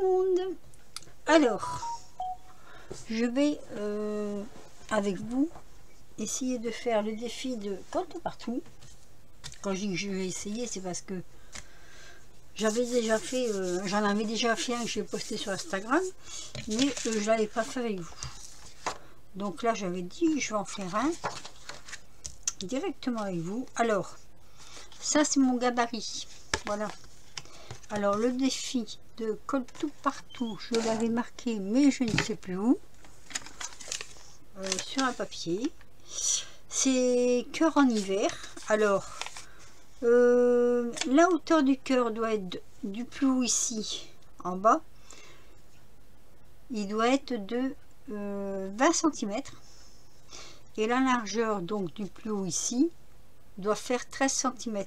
monde. Alors, je vais avec vous essayer de faire le défi de colle partout. Quand je dis que je vais essayer, c'est parce que j'avais déjà fait, j'en avais déjà fait un que j'ai posté sur Instagram, mais je ne l'avais pas fait avec vous. Donc là, j'avais dit, je vais en faire un directement avec vous. Alors, ça c'est mon gabarit. Voilà. Alors, le défi de colle tout partout, je l'avais marqué, mais je ne sais plus où. Sur un papier. C'est cœur en hiver. Alors, la hauteur du cœur doit être du plus haut ici, en bas. Il doit être de 20 cm. Et la largeur donc du plus haut ici doit faire 13 cm.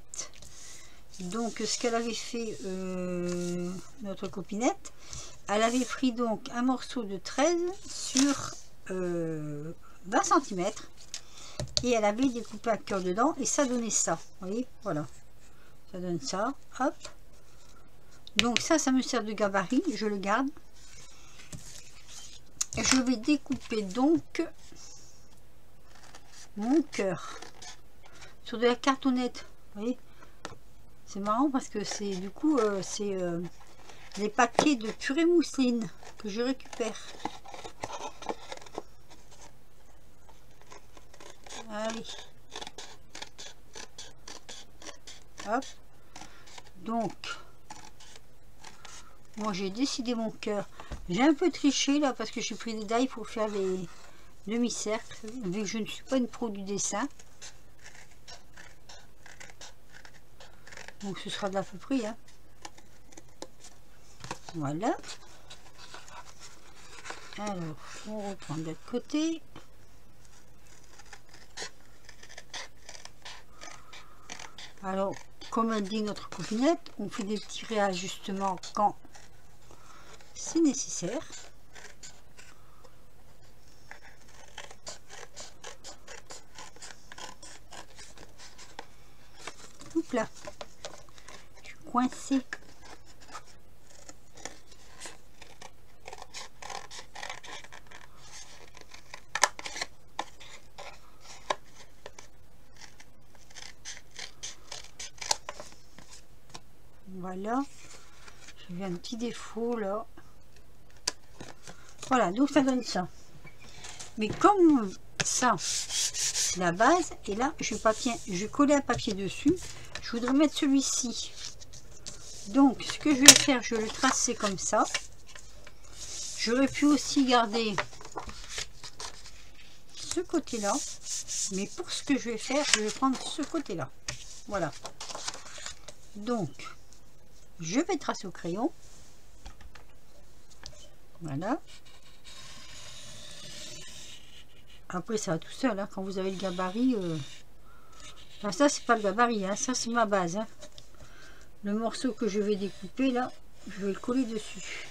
Donc ce qu'elle avait fait, notre copinette, elle avait pris donc un morceau de 13 sur 20 cm et elle avait découpé un cœur dedans et ça donnait ça. Vous voyez, voilà, ça donne ça. Hop, donc ça me sert de gabarit, je le garde. Et je vais découper donc mon cœur sur de la cartonnette. Vous voyez, c'est marrant parce que c'est du coup c'est les paquets de purée mousseline que je récupère. Allez, hop, donc moi j'ai décidé mon cœur. J'ai un peu triché là parce que j'ai pris des dailles pour faire les demi-cercles vu que je ne suis pas une pro du dessin. Donc ce sera de l'à peu près, hein. Voilà. Alors on reprend de l'autre côté. Alors comme a dit notre copinette, on fait des petits réajustements quand c'est nécessaire. Oups là, je suis coincée. Voilà, j'ai un petit défaut là. Voilà, donc ça donne ça. Mais comme ça, c'est la base, et là, je vais coller un papier dessus. Je voudrais mettre celui-ci. Donc, ce que je vais faire, je vais le tracer comme ça. J'aurais pu aussi garder ce côté-là. Mais pour ce que je vais faire, je vais prendre ce côté-là. Voilà. Donc, je vais tracer au crayon. Voilà. Après, ça va tout seul, hein, quand vous avez le gabarit. Enfin, ça, c'est pas le gabarit, hein, ça, c'est ma base. Hein. Le morceau que je vais découper, là, je vais le coller dessus.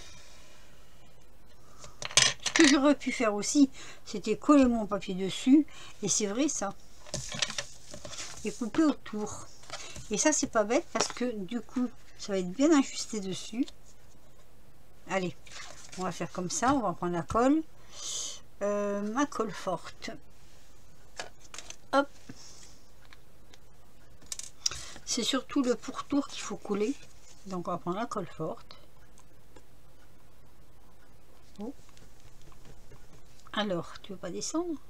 Ce que j'aurais pu faire aussi, c'était coller mon papier dessus. Et c'est vrai, ça. Et couper autour. Et ça, c'est pas bête, parce que, du coup, ça va être bien ajusté dessus. Allez, on va faire comme ça, on va prendre la colle. Ma colle forte. Hop. C'est surtout le pourtour qu'il faut coller. Donc on va prendre la colle forte. Oh. Alors, tu veux pas descendre?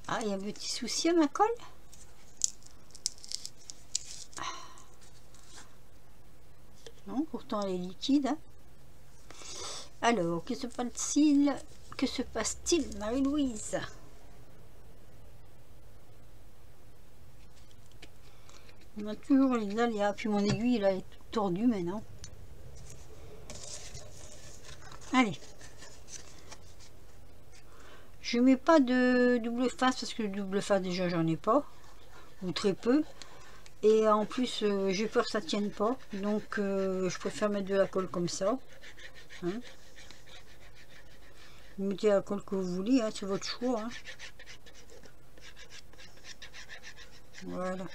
Ah, il y a un petit souci à ma colle. Non, pourtant elle est liquide. Hein. Alors, que se passe-t-il? Que se passe-t-il, Marie-Louise? On a toujours les aléas. Puis mon aiguille, là, est toute tordue maintenant. Allez. Je mets pas de double face parce que le double face, déjà, j'en ai pas. Ou très peu. Et en plus, j'ai peur que ça tienne pas. Donc, je préfère mettre de la colle comme ça. Hein. Vous mettez la colle que vous voulez, hein, c'est votre choix. Hein. Voilà.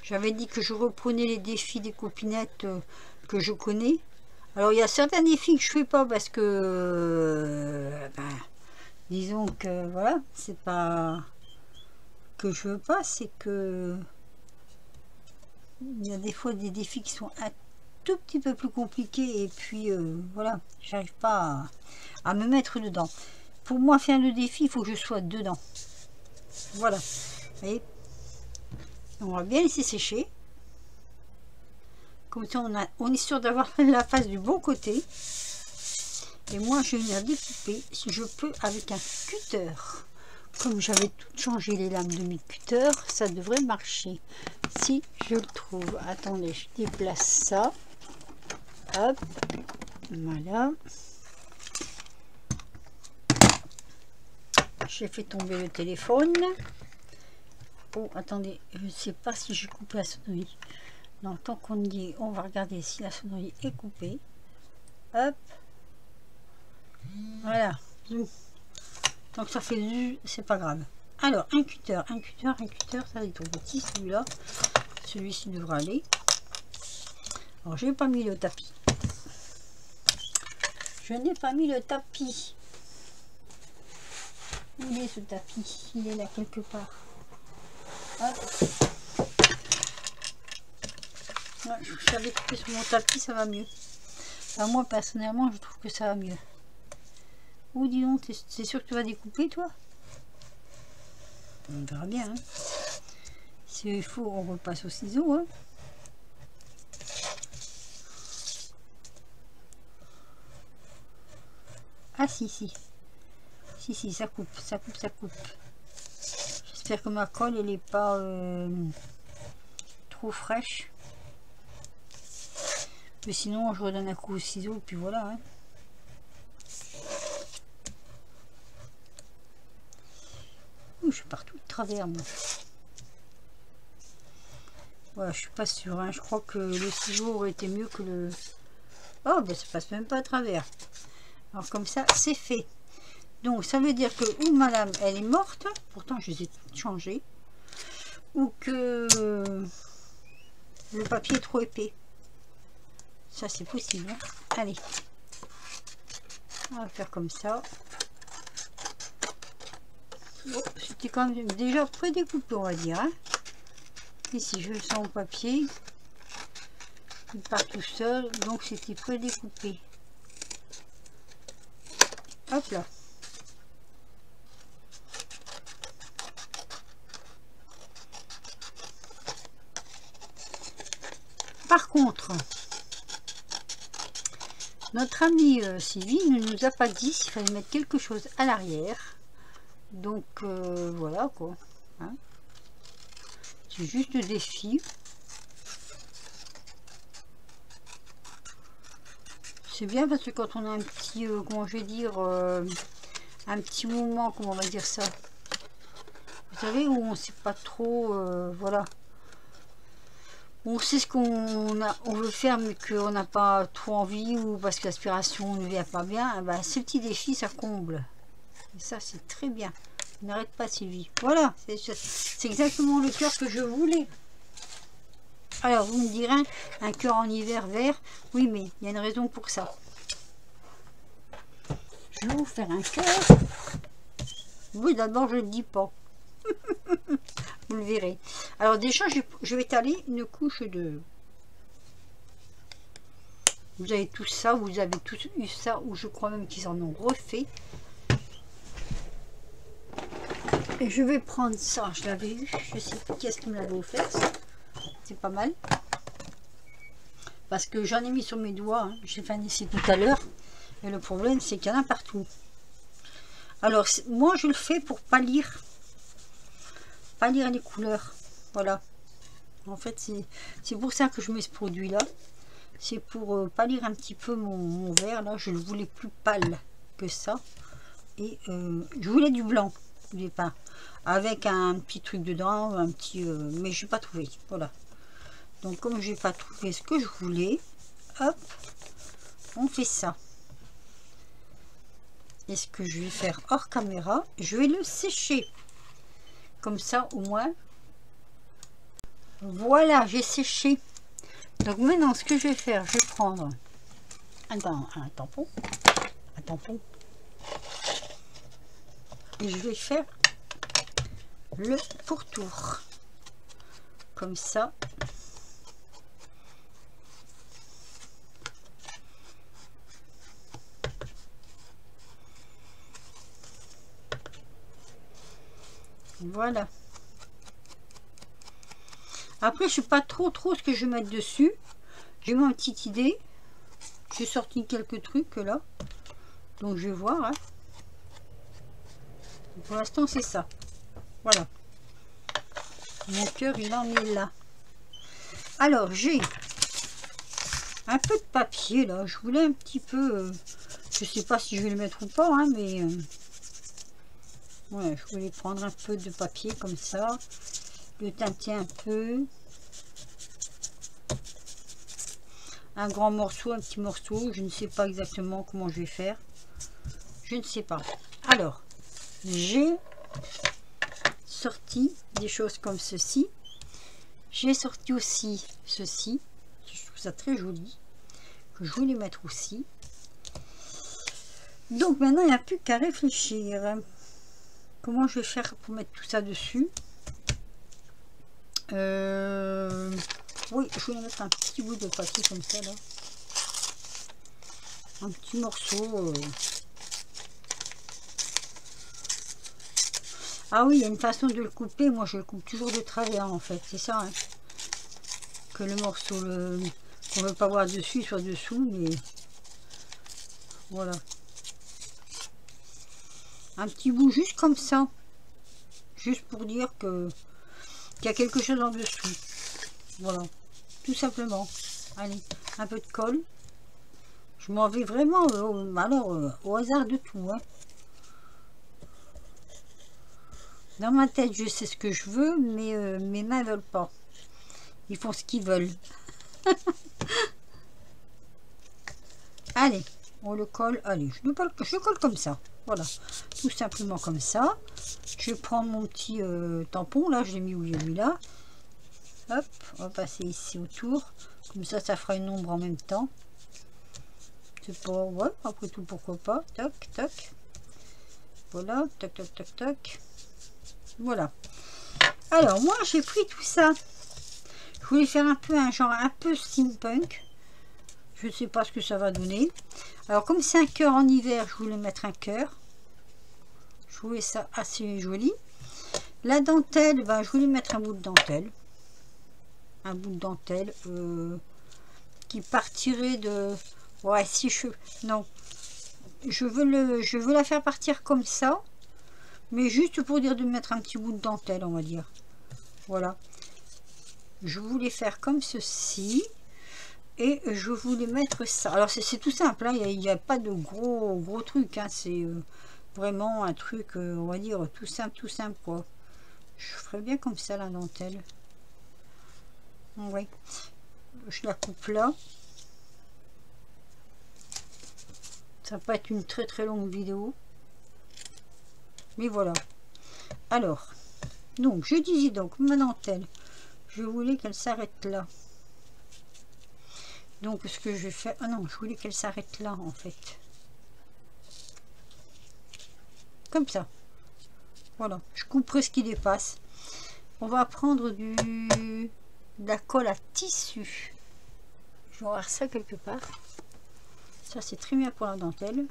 J'avais dit que je reprenais les défis des copinettes que je connais. Alors il y a certains défis que je fais pas parce que disons que voilà, c'est pas que je veux pas, c'est que il y a des fois des défis qui sont un tout petit peu plus compliqués et puis voilà, j'arrive pas à me mettre dedans. Pour moi, faire le défi, il faut que je sois dedans. Voilà. Et on va bien laisser sécher. Comme ça, on est sûr d'avoir la face du bon côté. Et moi, je vais venir découper, si je peux, avec un cutter. Comme j'avais tout changé les lames de mes cutters, ça devrait marcher. Si je le trouve. Attendez, je déplace ça. Hop. Voilà. J'ai fait tomber le téléphone. Oh, attendez, je ne sais pas si j'ai coupé la sonnerie. Non, tant qu'on y est, on va regarder si la sonnerie est coupée. Hop. Voilà. Tant que ça fait du, c'est pas grave. Alors, un cutter, ça va être trop petit celui-là. Celui-ci devra aller. Alors, je n'ai pas mis le tapis. Je n'ai pas mis le tapis. Où est ce tapis? Il est là quelque part. Hop. Ouais, je savais couper sur mon tapis, ça va mieux. Enfin, moi, personnellement, je trouve que ça va mieux. Ou dis donc, c'est sûr que tu vas découper, toi? On verra bien. Hein. S'il faut, on repasse au ciseau. Hein. Ah si, si. Si, ça coupe, ça coupe, ça coupe. J'espère que ma colle, elle n'est pas trop fraîche. Mais sinon, je redonne un coup au ciseau, et puis voilà. Hein. Ouh, je pars tout de travers, moi. Voilà, je suis pas sûre. Hein. Je crois que le ciseau aurait été mieux que le... Oh, ben ça passe même pas à travers. Alors comme ça, c'est fait. Donc ça veut dire que ou ma lame, elle est morte. Pourtant, je les ai toutes changées. Ou que le papier est trop épais. Ça, c'est possible. Hein. Allez. On va faire comme ça. Oh, c'était quand même déjà prédécoupé, on va dire. Hein. Ici, je le sens au papier. Il part tout seul, donc c'était prédécoupé. Hop là. Par contre, notre amie Sylvie ne nous a pas dit s'il fallait mettre quelque chose à l'arrière. Donc voilà quoi. Hein. C'est juste le défi. C'est bien parce que quand on a un petit, comment je vais dire, un petit moment, comment on va dire ça, vous savez, où on sait pas trop, voilà, on sait ce on veut faire mais qu'on n'a pas trop envie ou parce que l'aspiration ne vient pas bien, eh ben, ces petits défis ça comble. Et ça c'est très bien. N'arrête pas Sylvie. Voilà, c'est exactement le cœur que je voulais. Alors vous me direz, un cœur en hiver vert, oui mais il y a une raison pour ça. Je vais vous faire un cœur. Oui d'abord je ne le dis pas. Vous le verrez. Alors déjà je vais étaler une couche de... Vous avez tout ça, vous avez tous eu ça, ou je crois même qu'ils en ont refait. Et je vais prendre ça, je l'avais eu, je sais plus qui est-ce qui me l'avait offert, c'est pas mal. Parce que j'en ai mis sur mes doigts, hein. J'ai fait un essai tout à l'heure. Et le problème c'est qu'il y en a partout. Alors moi je le fais pour pâlir les couleurs. Voilà. En fait c'est pour ça que je mets ce produit là. C'est pour pâlir un petit peu mon vert là. Je le voulais plus pâle que ça. Et je voulais du blanc au départ. Avec un petit truc dedans, un petit... mais je n'ai pas trouvé. Voilà. Donc comme je n'ai pas trouvé ce que je voulais, hop, on fait ça. Et ce que je vais faire hors caméra, je vais le sécher. Comme ça au moins, Voilà, j'ai séché. Donc maintenant, ce que je vais faire, je vais prendre un tampon. Et je vais faire le pourtour. Comme ça. Voilà. Après, je sais pas trop ce que je vais mettre dessus. J'ai ma petite idée. J'ai sorti quelques trucs là. Donc je vais voir. Hein. Pour l'instant, c'est ça. Voilà. Mon cœur, il en est là. Alors, j'ai un peu de papier là. Je voulais un petit peu... je sais pas si je vais le mettre ou pas, hein, mais... ouais, je voulais prendre un peu de papier comme ça. Le teinter un peu. Un grand morceau, un petit morceau. Je ne sais pas exactement comment je vais faire. Je ne sais pas. Alors, j'ai sorti des choses comme ceci. J'ai sorti aussi ceci. Je trouve ça très joli. Que je voulais mettre aussi. Donc maintenant, il n'y a plus qu'à réfléchir. Comment je vais faire pour mettre tout ça dessus. Oui, je voulais mettre un petit bout de papier comme ça là. Un petit morceau. Ah oui, il y a une façon de le couper. Moi, je le coupe toujours de travers en fait. C'est ça. Hein. Que le morceau qu'on ne veut pas voir dessus soit dessous. Mais voilà. Un petit bout juste comme ça. Juste pour dire que qu'il y a quelque chose en dessous. Voilà. Tout simplement. Allez, un peu de colle. Je m'en vais vraiment au hasard de tout. Hein. Dans ma tête, je sais ce que je veux, mais mes mains ne veulent pas. Ils font ce qu'ils veulent. Allez, on le colle. Allez, je le colle comme ça. Voilà, tout simplement comme ça. Je vais prendre mon petit tampon. Là, je l'ai mis où j'ai mis là. Hop, on va passer ici autour. Comme ça, ça fera une ombre en même temps. C'est pas... ouais, après tout, pourquoi pas. Toc, toc. Voilà, toc, toc, toc, toc. Voilà. Alors, moi, j'ai pris tout ça. Je voulais faire un peu un genre un peu steampunk. Je ne sais pas ce que ça va donner. Alors, comme c'est un cœur en hiver, je voulais mettre un cœur. Je trouvais ça assez joli. La dentelle, ben, je voulais mettre un bout de dentelle. Un bout de dentelle qui partirait de... ouais, si je... non. Je veux la faire partir comme ça. Mais juste pour dire de mettre un petit bout de dentelle, on va dire. Voilà. Je voulais faire comme ceci. Et je voulais mettre ça. Alors c'est tout simple. Hein. Il n'y a pas de gros truc. Hein. C'est vraiment un truc, on va dire, tout simple quoi. Je ferais bien comme ça la dentelle. Ouais. Je la coupe là. Ça va pas être une très longue vidéo. Mais voilà. Alors, donc je disais donc ma dentelle, je voulais qu'elle s'arrête là. Donc ce que je fais, ah non, je voulais qu'elle s'arrête là en fait. Comme ça. Voilà, je couperai ce qui dépasse. On va prendre de la colle à tissu. Je vais avoir ça quelque part. Ça c'est très bien pour la dentelle.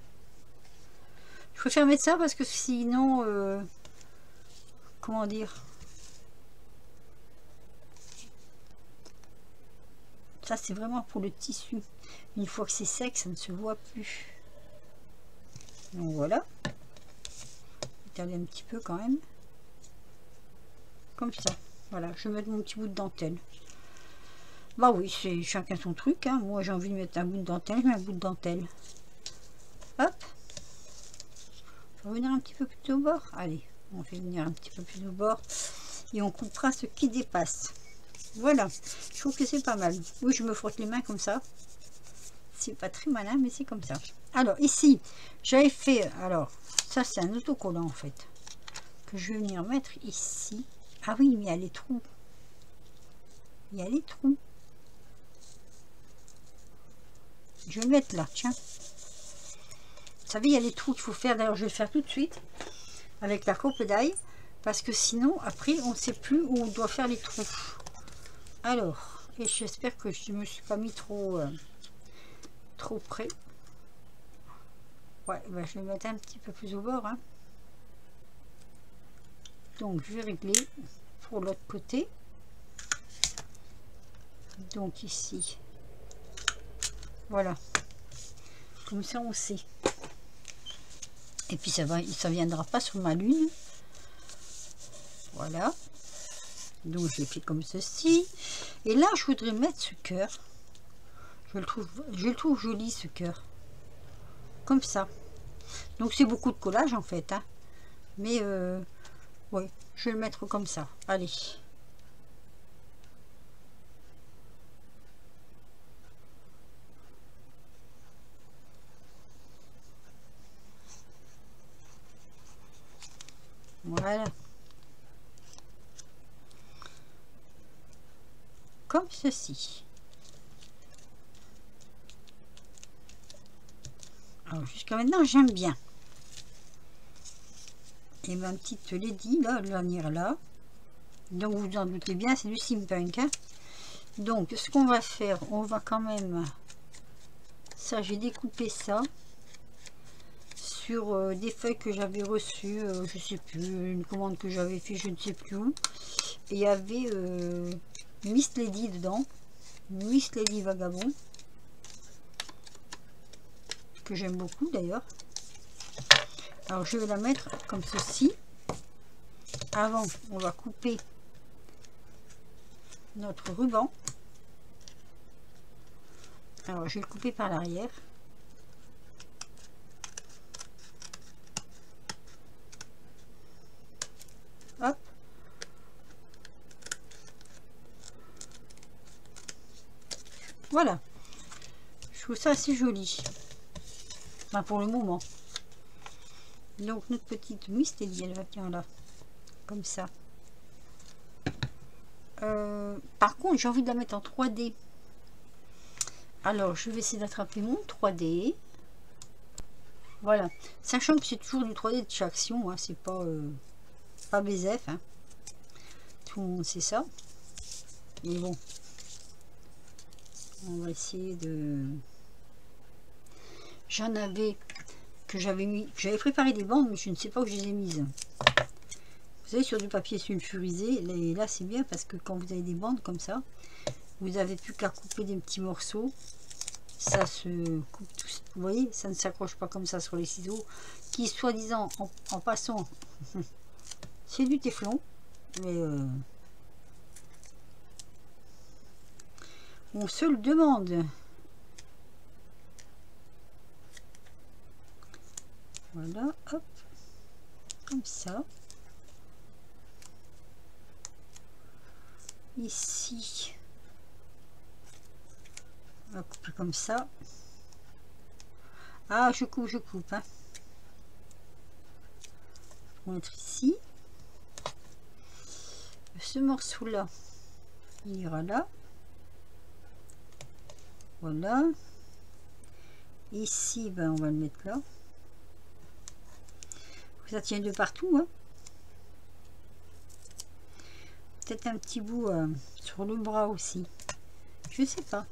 Je préfère mettre ça parce que sinon, comment dire, ça c'est vraiment pour le tissu. Une fois que c'est sec, ça ne se voit plus. Donc voilà. Étaler un petit peu quand même. Comme ça. Voilà, je vais mettre mon petit bout de dentelle. Bah oui, c'est chacun son truc. Hein. Moi j'ai envie de mettre un bout de dentelle, je mets un bout de dentelle. Hop. On va venir un petit peu plus au bord. Allez, on fait venir un petit peu plus au bord. Et on coupera ce qui dépasse. Voilà, je trouve que c'est pas mal. Oui, je me frotte les mains comme ça. C'est pas très malin, mais c'est comme ça. Alors ici, j'avais fait... alors, ça c'est un autocollant en fait. Que je vais venir mettre ici. Ah oui, mais il y a les trous. il y a des trous. Je vais le mettre là, tiens. Vous savez, il y a des trous qu'il faut faire. D'ailleurs, je vais le faire tout de suite avec la coupe d'ail. Parce que sinon, après, on ne sait plus où on doit faire les trous. Alors, et j'espère que je ne me suis pas mis trop près. Ouais, bah, je vais mettre un petit peu plus au bord. Hein. Donc, je vais régler pour l'autre côté. Donc, ici. Voilà. Comme ça, on sait. Et puis, ça viendra pas sur ma lune. Voilà. Donc, je l'ai fait comme ceci. Et là, je voudrais mettre ce cœur. Je le trouve joli, ce cœur. Comme ça. Donc, c'est beaucoup de collage, en fait. Hein. Mais, oui, je vais le mettre comme ça. Allez. Voilà. Comme ceci. Alors, jusqu'à maintenant, j'aime bien. Et ma petite lady, là, elle va venir là. Donc, vous vous en doutez bien, c'est du steampunk. Hein. Donc, ce qu'on va faire, on va quand même... Ça, j'ai découpé ça sur des feuilles que j'avais reçues, je sais plus, une commande que j'avais fait, je ne sais plus où. Et il y avait Miss Lady dedans, Miss Lady Vagabond, que j'aime beaucoup d'ailleurs. Alors je vais la mettre comme ceci. Avant, on va couper notre ruban. Alors je vais le couper par l'arrière. Hop. Voilà. Je trouve ça assez joli. Enfin, pour le moment. Donc notre petite Mistélie, elle va bien là. Comme ça. Par contre, j'ai envie de la mettre en 3D. Alors, je vais essayer d'attraper mon 3D. Voilà. Sachant que c'est toujours du 3D de chez Action. Hein, c'est pas BZF. Hein. Tout le monde sait ça. Mais bon. On va essayer de... J'en avais... que j'avais mis... J'avais préparé des bandes, mais je ne sais pas où je les ai mises. Vous savez, sur du papier sulfurisé. Et là, c'est bien parce que quand vous avez des bandes comme ça, vous n'avez plus qu'à couper des petits morceaux. Ça se coupe tout. Vous voyez, ça ne s'accroche pas comme ça sur les ciseaux. Qui, soi-disant, en passant, c'est du téflon. Mais... on se le demande. Voilà, hop, comme ça. Ici, on va couper comme ça. Ah, je coupe. Hein. On va mettre ici. Ce morceau-là, il ira là. Voilà. Ici, ben, on va le mettre là. Ça tient de partout. Hein. Peut-être un petit bout sur le bras aussi. Je sais pas.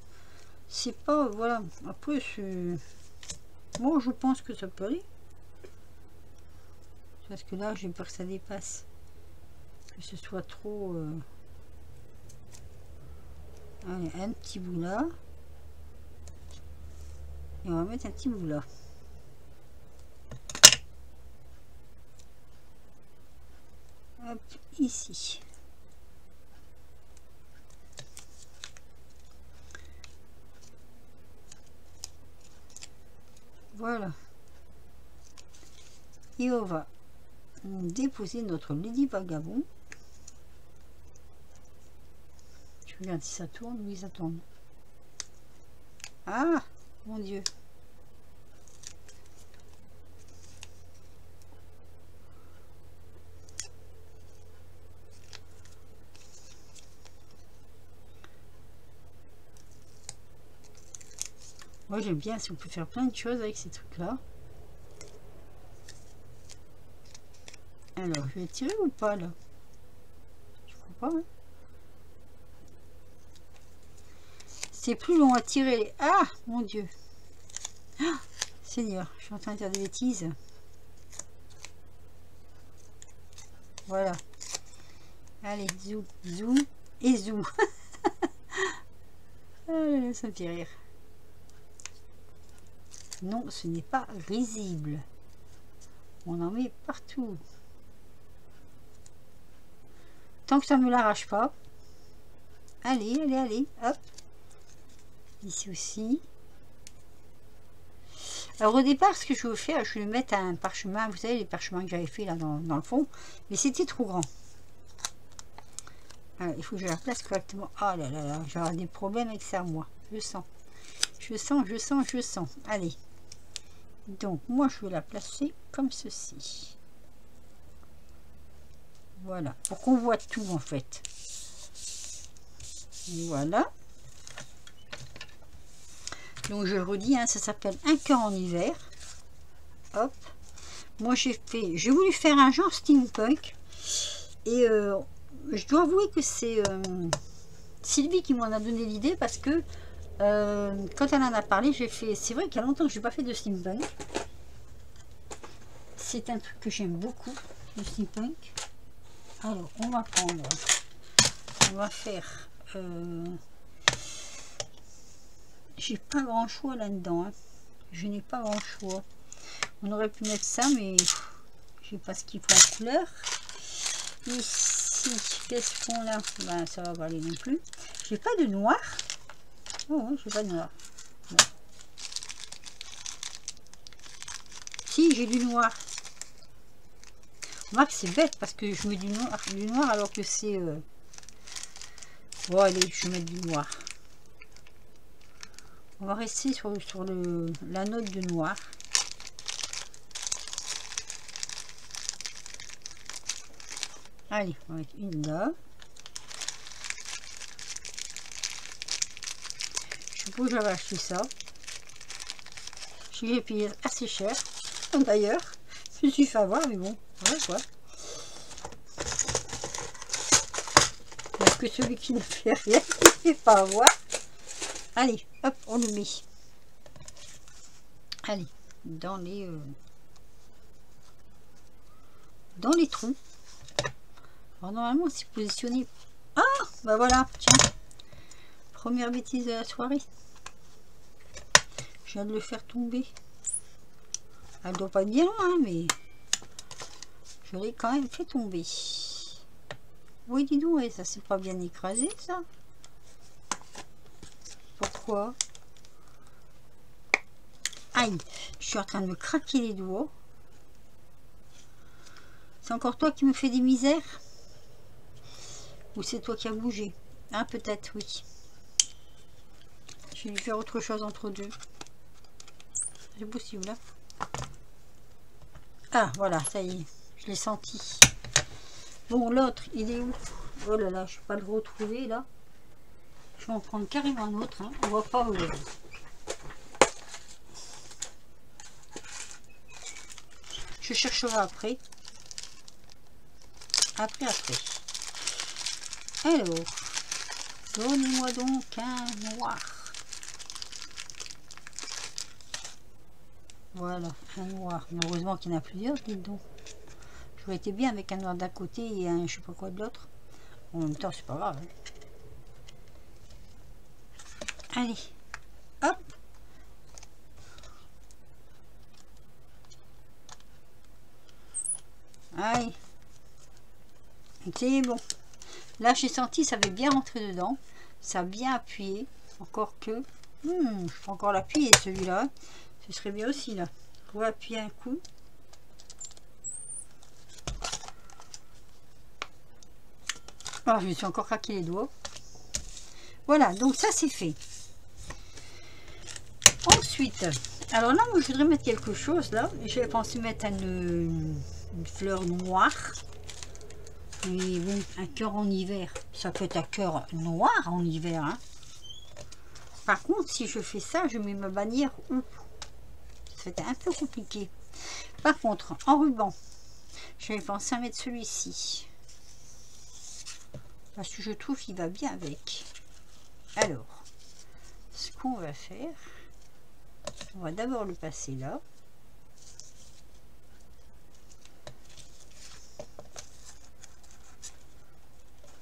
C'est pas... Voilà. Après, moi, je pense que ça peut aller. Parce que là, j'ai peur que ça dépasse. Que ce soit trop... Allez, un petit bout là. Et on va mettre un petit bout là. Hop, ici. Voilà. Et on va déposer notre Lady Vagabond. Je regarde si ça tourne. Oui, ça tourne. Ah, mon Dieu. Moi j'aime bien, si on peut faire plein de choses avec ces trucs là. Alors je vais tirer ou pas là? Je crois pas, hein. C'est plus long à tirer. Ah mon dieu. Ah, Seigneur, je suis en train de faire des bêtises. Voilà. Allez, zoom, zoom et zoom. Ah, ça me fait rire. Non, ce n'est pas risible. On en met partout. Tant que ça ne me l'arrache pas. Allez, allez, allez. Hop. Ici aussi. Alors au départ, ce que je veux faire, je vais mettre un parchemin. Vous savez, les parchemins que j'avais fait là dans le fond. Mais c'était trop grand. Alors, il faut que je la place correctement. Oh là là là, j'aurai des problèmes avec ça, moi. Je sens. Je sens, je sens, je sens. Allez. Donc, moi, je vais la placer comme ceci. Voilà. Pour qu'on voit tout, en fait. Voilà. Donc, je redis, hein, ça s'appelle un cœur en hiver. Hop. Moi, j'ai voulu faire un genre steampunk. Et je dois avouer que c'est Sylvie qui m'en a donné l'idée parce que quand elle en a parlé, j'ai fait. C'est vrai qu'il y a longtemps que je n'ai pas fait de steampunk. C'est un truc que j'aime beaucoup, le steampunk. Alors, on va prendre. On va faire. J'ai pas grand choix là-dedans. Hein. Je n'ai pas grand choix. On aurait pu mettre ça, mais je sais pas ce qu'il faut en couleur. Ici, qu'est-ce qu'on a? Ben, ça va pas aller non plus. J'ai pas de noir. Oh, j'ai pas de noir. Non. Si, j'ai du noir. Remarque, c'est bête parce que je mets du noir alors que c'est. Bon, allez, je vais mettre du noir. On va rester sur la note de noir. Allez, on va mettre une là. Je suppose que j'avais acheté ça. J'ai payé assez cher. D'ailleurs, je me suis fait avoir, mais bon, voilà quoi. Parce que celui qui ne fait rien, il ne fait pas avoir. Allez, hop, on le met. Allez, dans les trous. Alors normalement, c'est positionné. Ah, bah voilà, tiens. Première bêtise de la soirée. Je viens de le faire tomber. Elle doit pas être bien loin, hein, mais je l'ai quand même fait tomber. Oui, dis donc, ouais, ça s'est pas bien écrasé, ça. Pourquoi? Aïe, je suis en train de me craquer les doigts. C'est encore toi qui me fais des misères? Ou c'est toi qui as bougé? Ah, peut-être, oui. Je vais lui faire autre chose entre deux. C'est possible, là. Ah, voilà, ça y est. Je l'ai senti. Bon, l'autre, il est où? Oh là là, je ne vais pas le retrouver, là. Je vais en prendre carrément un autre. Hein. On va pas... Je chercherai après. Après. Alors, donnez-moi donc un noir. Voilà, un noir. Mais heureusement qu'il y en a plusieurs, dites donc. J'aurais été bien avec un noir d'un côté et un je sais pas quoi de l'autre. En même temps, c'est pas grave. Hein. Allez, hop. Allez. C'est bon. Là, j'ai senti, ça avait bien rentré dedans. Ça a bien appuyé. Encore que... je peux encore l'appuyer, celui-là. Ce serait bien aussi, là. On va appuyer un coup. Alors, je me suis encore craqué les doigts. Voilà, donc ça, c'est fait. Ensuite, alors là, moi, je voudrais mettre quelque chose, là. J'avais pensé mettre une fleur noire. Mais bon, un cœur en hiver. Ça peut être un cœur noir en hiver, hein. Par contre, si je fais ça, je mets ma bannière où? C'était un peu compliqué. Par contre, en ruban, j'avais pensé à mettre celui-ci. Parce que je trouve qu'il va bien avec. Alors, ce qu'on va faire, on va d'abord le passer là.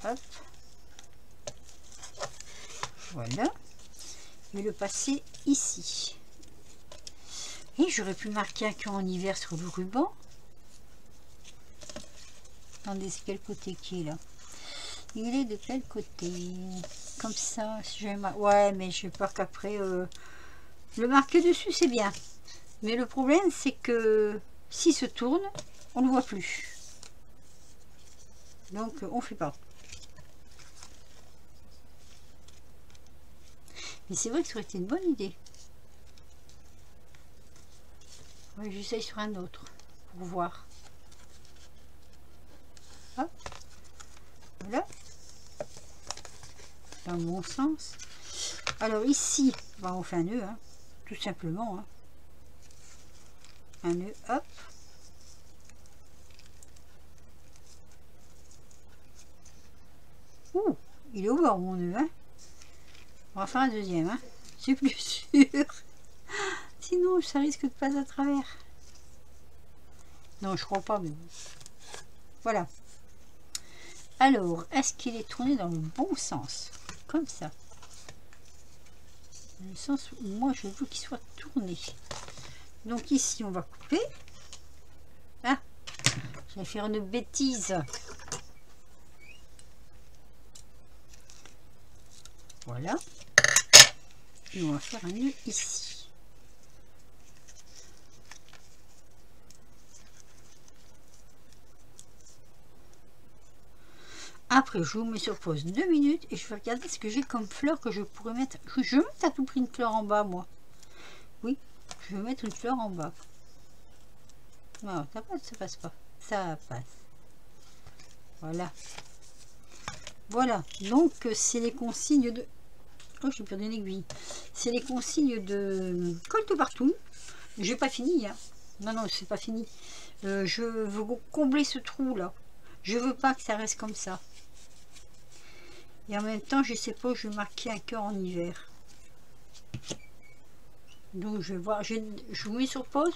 Hop. Voilà. Et le passer ici. Et j'aurais pu marquer un cœur en hiver sur le ruban. Attendez, c'est quel côté qui est là? Il est de quel côté? Comme ça, si j'avais ouais, mais j'ai peur qu'après le marquer dessus, c'est bien. Mais le problème, c'est que s'il se tourne, on ne le voit plus. Donc, on fait pas. Mais c'est vrai que ça aurait été une bonne idée. Ouais, j'essaye sur un autre pour voir. Hop. Voilà. Dans le bon sens. Alors ici, on fait un nœud, hein, tout simplement. Hein. Un nœud, hop. Ouh, il est au bord mon nœud. Hein. On va faire un deuxième. Hein. C'est plus sûr. Sinon, ça risque de passer à travers. Non, je crois pas, mais bon. Voilà. Alors, est-ce qu'il est tourné dans le bon sens? Comme ça. Dans le sens où moi, je veux qu'il soit tourné. Donc ici, on va couper. Ah, je vais faire une bêtise. Voilà. Et on va faire un nœud ici. Après, je vous mets sur pause 2 minutes et je vais regarder ce que j'ai comme fleur que je pourrais mettre. Je vais mettre à tout prix une fleur en bas, moi. Oui, je vais mettre une fleur en bas. Non, ça passe, ça passe pas. Ça passe. Voilà. Voilà. Donc, c'est les consignes de... Oh, j'ai perdu une aiguille. C'est les consignes de colle partout. J'ai pas fini, hein. Non, non, c'est pas fini. Je veux combler ce trou là. Je veux pas que ça reste comme ça. Et en même temps, je sais pas où je vais marquer un cœur en hiver. Donc je vais voir. Je vous mets sur pause.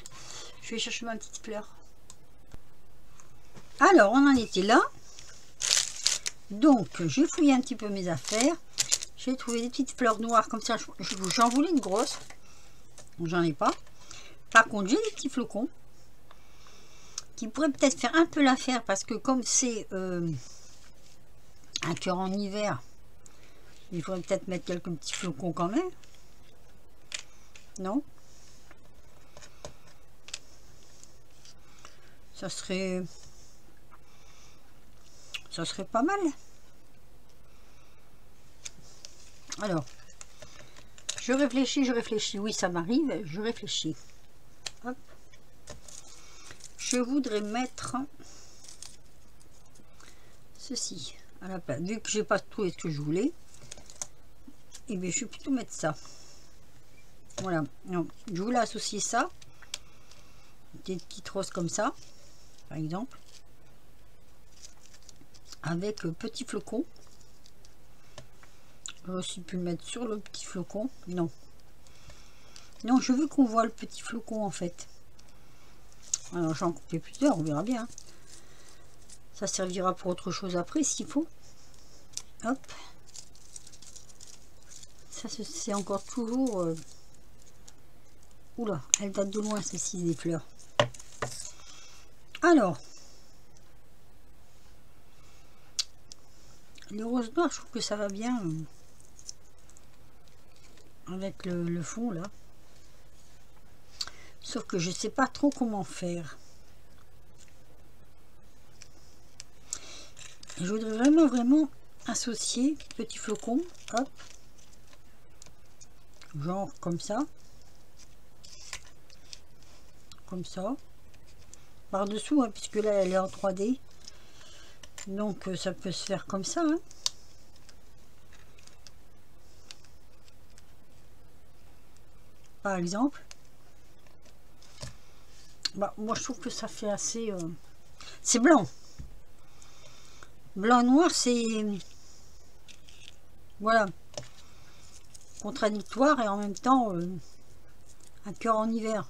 Je vais chercher ma petite fleur. Alors, on en était là. Donc, j'ai fouillé un petit peu mes affaires. J'ai trouvé des petites fleurs noires comme ça. J'en voulais une grosse. J'en ai pas. Par contre, j'ai des petits flocons qui pourraient peut-être faire un peu l'affaire parce que comme c'est un cœur en hiver, il faudrait peut-être mettre quelques petits flocons quand même. Non? Ça serait pas mal. Alors, je réfléchis. Oui, ça m'arrive, je réfléchis. Hop. Je voudrais mettre ceci à la place. Vu que j'ai pas trouvé ce que je voulais, et bien je vais plutôt mettre ça. Voilà. Donc, je voulais associer ça, des petites roses comme ça, par exemple, avec petit flocon. J'aurais aussi pu le mettre sur le petit flocon. Non. Non, je veux qu'on voit le petit flocon en fait. Alors j'en coupe plusieurs, on verra bien. Ça servira pour autre chose après s'il faut. Hop. Ça c'est encore toujours... Oula, elle date de loin celle-ci des fleurs. Alors. Les roses noires, je trouve que ça va bien avec le fond là. Sauf que je sais pas trop comment faire. Je voudrais vraiment associer petit flocon, hop, genre comme ça, par dessous, hein, puisque là elle est en 3D, donc ça peut se faire comme ça. Hein. par exemple. Bah, moi je trouve que ça fait assez... c'est blanc. Blanc et noir, c'est... Voilà. Contradictoire et en même temps un cœur en hiver.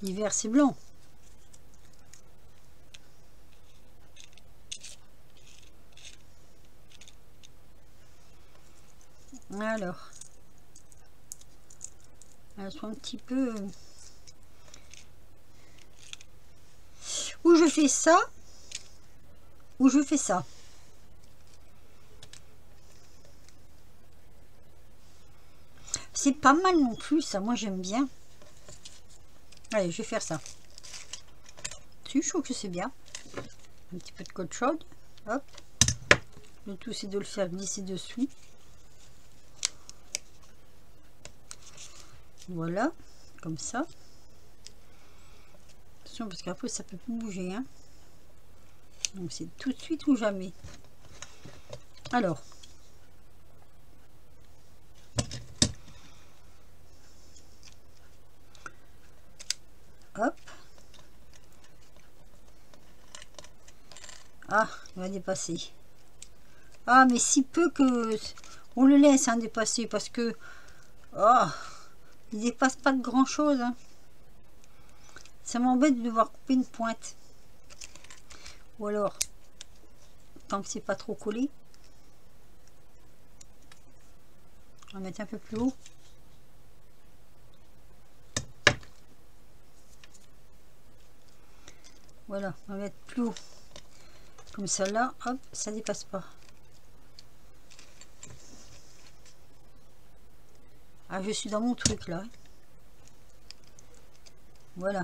L'hiver c'est blanc. Alors, elles sont un petit peu... Ou je fais ça, ou je fais ça. C'est pas mal non plus, ça, moi j'aime bien. Allez, je vais faire ça. Si, je trouve que c'est bien. Un petit peu de colle chaude. Hop. Le tout, c'est de le faire glisser dessous. Voilà, comme ça. Attention, parce qu'après, ça peut plus bouger. Hein. Donc, c'est tout de suite ou jamais. Alors. Hop. Ah, il va dépasser. Ah, mais si peu que... On le laisse hein, dépasser parce que... Oh, il dépasse pas de grand chose. Hein. Ça m'embête de devoir couper une pointe. Ou alors, tant que c'est pas trop collé. On va mettre un peu plus haut. Voilà, on va mettre plus haut. Comme ça là, hop, ça dépasse pas. Ah, je suis dans mon truc là. Voilà,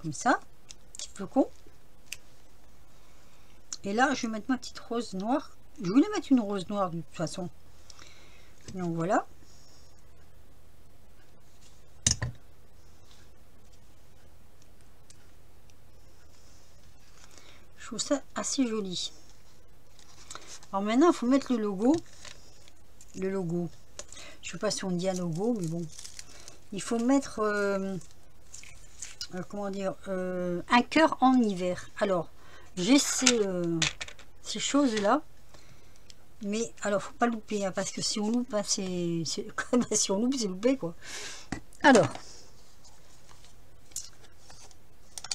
comme ça, petit peu con. Et là, je vais mettre ma petite rose noire. Je voulais mettre une rose noire de toute façon. Donc voilà. Je trouve ça assez joli. Alors maintenant, il faut mettre le logo. Le logo. Je sais pas si on dit un logo, mais bon. Il faut mettre, comment dire, un cœur en hiver. Alors, j'ai ces choses-là. Mais alors, faut pas louper, hein, parce que si on loupe, hein, si on loupe, c'est loupé, quoi. Alors,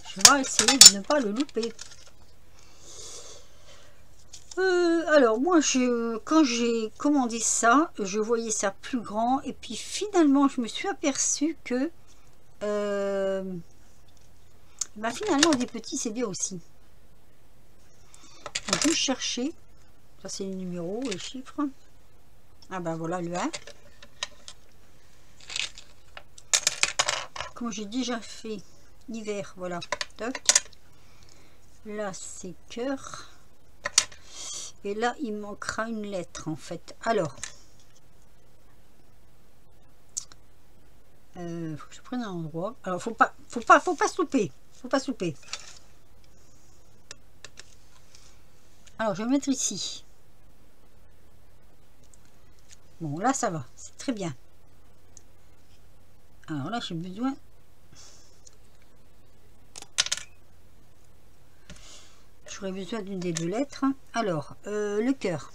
je vais essayer de ne pas le louper. Alors moi quand j'ai commandé ça, je voyais ça plus grand et puis finalement je me suis aperçue que bah finalement des petits c'est bien aussi. Donc je cherchais, ça c'est les numéros, les chiffres. Ah ben voilà le 1. Comme j'ai déjà fait l'hiver, voilà. Toc. Là c'est cœur. Et là, il manquera une lettre en fait. Alors, faut que je prenne un endroit. Alors, faut pas se louper. Faut pas se louper. Alors, je vais mettre ici. Bon, là, ça va. C'est très bien. Alors là, j'ai besoin. J'aurais besoin d'une des deux lettres. Alors, le cœur.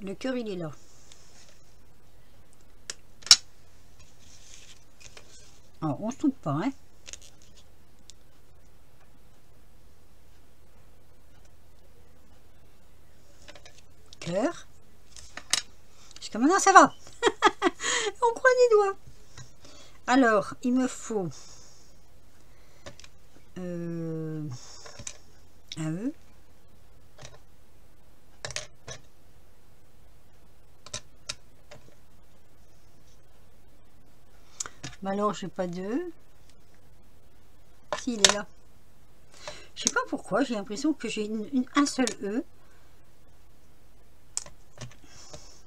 Le cœur, il est là. Alors, on se loupe pas, hein. Cœur. Jusqu'à maintenant, ça va. On croise les doigts. Alors, il me faut un E. Mais alors, j'ai pas de E. Si, il est là. Je sais pas pourquoi, j'ai l'impression que j'ai un seul E.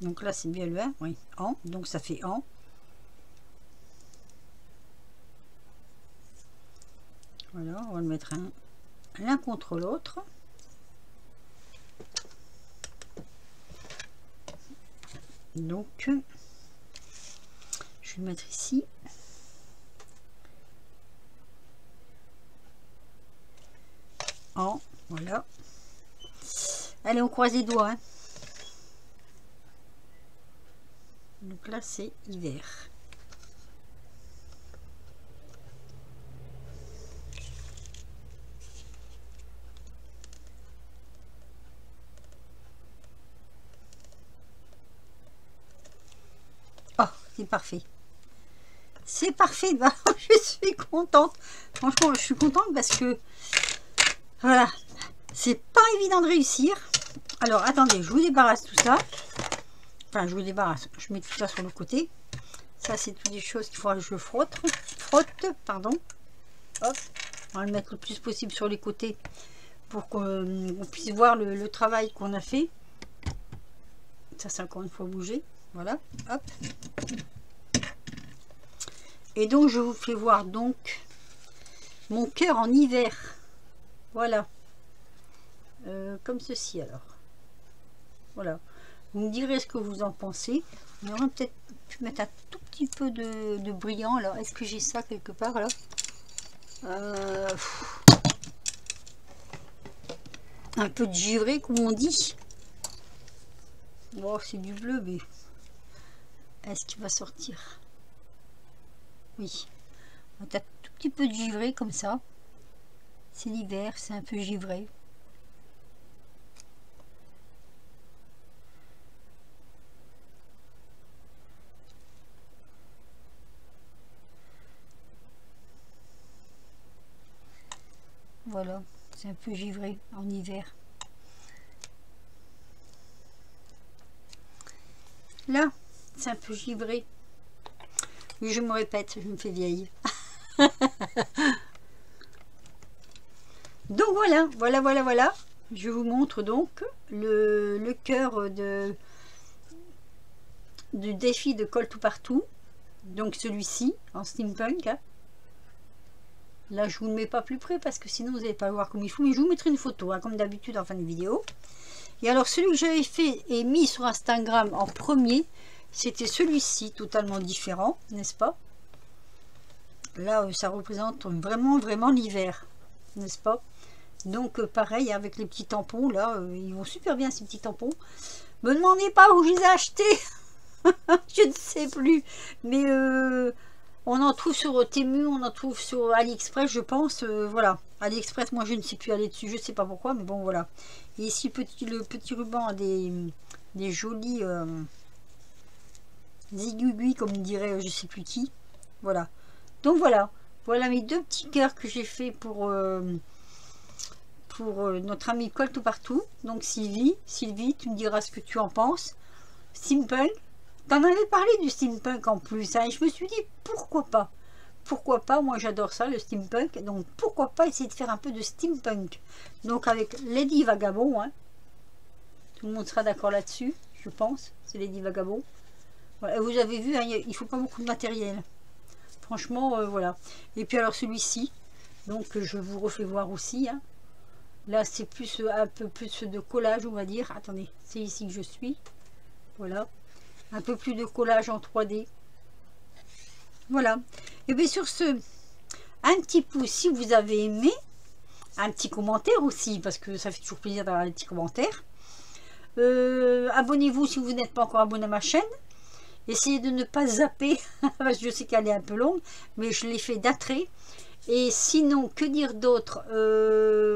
Donc là, c'est bien le 1, oui, en. Donc ça fait en. Voilà, on va le mettre l'un contre l'autre. Je je vais le mettre ici. Voilà. Allez, on croise les doigts. Hein. Donc là, c'est hiver. Oh, c'est parfait. C'est parfait. Bah, je suis contente. Franchement, je suis contente parce que voilà, c'est pas évident de réussir. Alors, attendez, je vous débarrasse tout ça. Enfin, je vous débarrasse. Je mets tout ça sur le côté. Ça, c'est toutes des choses qu'il faudra que je frotte, pardon. Hop, on va le mettre le plus possible sur les côtés pour qu'on puisse voir le travail qu'on a fait. Ça, c'est encore une fois bougé. Voilà, hop. Et donc, je vous fais voir donc mon cœur en hiver. Voilà. Comme ceci, alors. Voilà. Vous me direz ce que vous en pensez. On aurait peut-être pu mettre un tout petit peu de brillant. Alors, est-ce que j'ai ça quelque part, là? Un peu de givré, comme on dit. Bon, c'est du bleu, mais est-ce qu'il va sortir? Oui. On a un tout petit peu de givré, comme ça. C'est l'hiver, c'est un peu givré. Voilà, c'est un peu givré en hiver. Là, c'est un peu givré. Oui, je me répète, je me fais vieille. Donc voilà. Je vous montre donc le cœur du défi de colle tout partout. Donc celui-ci, en steampunk. Hein. Là, je vous le mets pas plus près parce que sinon vous n'allez pas le voir comme il faut. Mais je vous mettrai une photo, hein, comme d'habitude en fin de vidéo. Et alors, celui que j'avais fait et mis sur Instagram en premier, c'était celui-ci, totalement différent, n'est-ce pas? Là, ça représente vraiment l'hiver, n'est-ce pas? Donc, pareil, avec les petits tampons, là, ils vont super bien, ces petits tampons. Me demandez pas où je les ai achetés. Je ne sais plus. Mais on en trouve sur Temu, on en trouve sur AliExpress, je pense. Voilà. AliExpress, moi, je ne sais plus aller dessus. Je ne sais pas pourquoi, mais bon, voilà. Et ici, le petit ruban a des jolis zigouigouis, comme dirait je ne sais plus qui. Voilà. Donc, voilà. Voilà mes deux petits cœurs que j'ai fait pour notre amie Colle tout partout. Donc, Sylvie, tu me diras ce que tu en penses. Steampunk. T'en avais parlé du steampunk en plus, hein, et je me suis dit pourquoi pas. Pourquoi pas, moi j'adore ça, le steampunk, donc pourquoi pas essayer de faire un peu de steampunk. Donc avec Lady Vagabond, hein. Tout le monde sera d'accord là-dessus, je pense, c'est Lady Vagabond. Voilà, vous avez vu, hein, il faut pas beaucoup de matériel. Franchement, voilà. Et puis alors celui-ci, donc je vous refais voir aussi. Hein. Là c'est plus un peu plus de collage, on va dire. Attendez, c'est ici que je suis. Voilà. Un peu plus de collage en 3D. Voilà. Et bien sur ce, un petit pouce si vous avez aimé. Un petit commentaire aussi, parce que ça fait toujours plaisir d'avoir des petits commentaires. Abonnez-vous si vous n'êtes pas encore abonné à ma chaîne. Essayez de ne pas zapper, parce que je sais qu'elle est un peu longue, mais je l'ai fait d'attrait. Et sinon, que dire d'autre?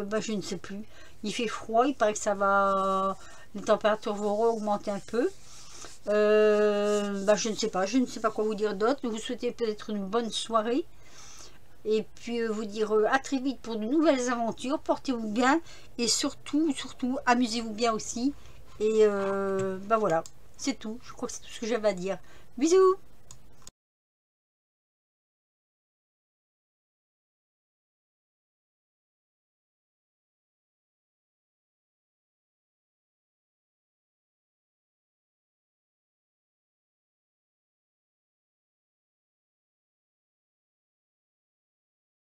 Bah, je ne sais plus. Il fait froid, il paraît que ça va... Les températures vont augmenter un peu. Bah, je ne sais pas quoi vous dire d'autre. Je vous souhaitez peut-être une bonne soirée et puis vous dire à très vite pour de nouvelles aventures. Portez-vous bien et surtout amusez-vous bien aussi. Et bah voilà, c'est tout. Je crois que c'est tout ce que j'avais à dire. Bisous.